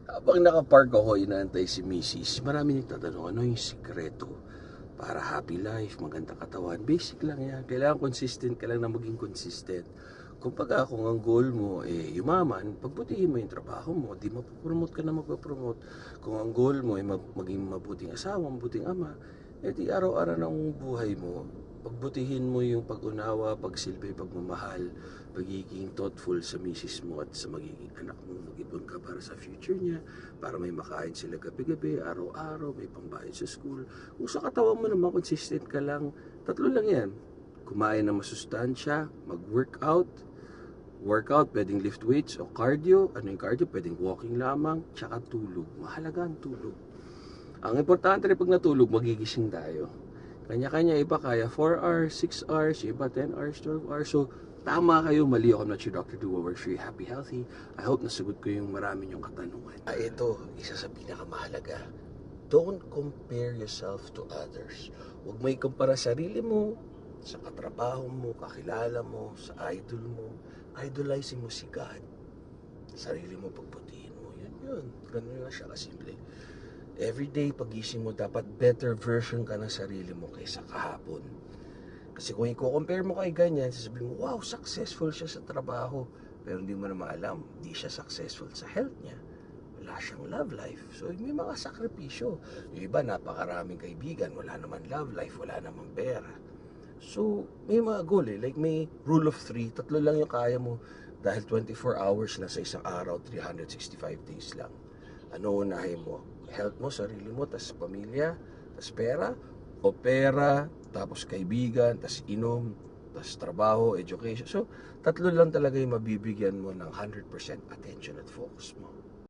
Habang nakapark ako, inaantay si Mrs. Marami nagtatanong, ano yung sikreto para happy life, magandang katawan? Basic lang yan. Kailangan consistent ka lang na maging consistent. Kung pag kung ang goal mo yumaman, pagbutihin mo yung trabaho mo, di mapopromote ka na magpapromote. Kung ang goal mo ay maging mabuting asawa, mabuting ama, di araw-araw ng buhay mo, pagbutihin mo yung pag-unawa, pagsilbi, pagmamahal, pagiging thoughtful sa misis mo at sa magiging anak mo. Mag-ipon ka para sa future niya, para may makain sila gabi-gabi, araw-araw, may pambayad sa school. Kung sa katawan mo naman, consistent ka lang, tatlo lang yan. Kumain ng masustansya, workout, pwedeng lift weights o cardio. Ano yung cardio? Pwedeng walking lamang, tsaka tulog. Mahalaga ang tulog. Ang importante rin pag natulog, magigising tayo. Kanya-kanya, iba kaya 4 hours, 6 hours, iba 10 hours, 12 hours. So, tama kayo, mali ako. I'm not your doctor. Do what works for you. Happy, healthy. I hope nasagot ko yung marami niyong katanungan. Ito, isa sa pinakamahalaga. Don't compare yourself to others. Huwag may kumpara sarili mo sa katrabaho mo, kakilala mo, sa idol mo. Idolizing mo si God. Sarili mo, pagbutihin mo. Yun. Ganun lang siya kasimple. Everyday, pagising mo, dapat better version ka ng sarili mo kaysa kahapon. Kasi kung i-compare mo kay ganyan, sasabihin mo, wow, successful siya sa trabaho. Pero hindi mo naman alam, hindi siya successful sa health niya. Wala siyang love life. So, may mga sakripisyo. Yung iba, napakaraming kaibigan, wala naman love life, wala naman pera. So, may mga goal like may rule of 3, tatlo lang yung kaya mo dahil 24 hours na sa isang araw, 365 days lang. Ano unahin mo? Health mo, sarili mo, tas pamilya, tas pera, o pera, tapos kaibigan, tas inom, tas trabaho, education. So, tatlo lang talaga yung mabibigyan mo ng 100% attention at focus mo.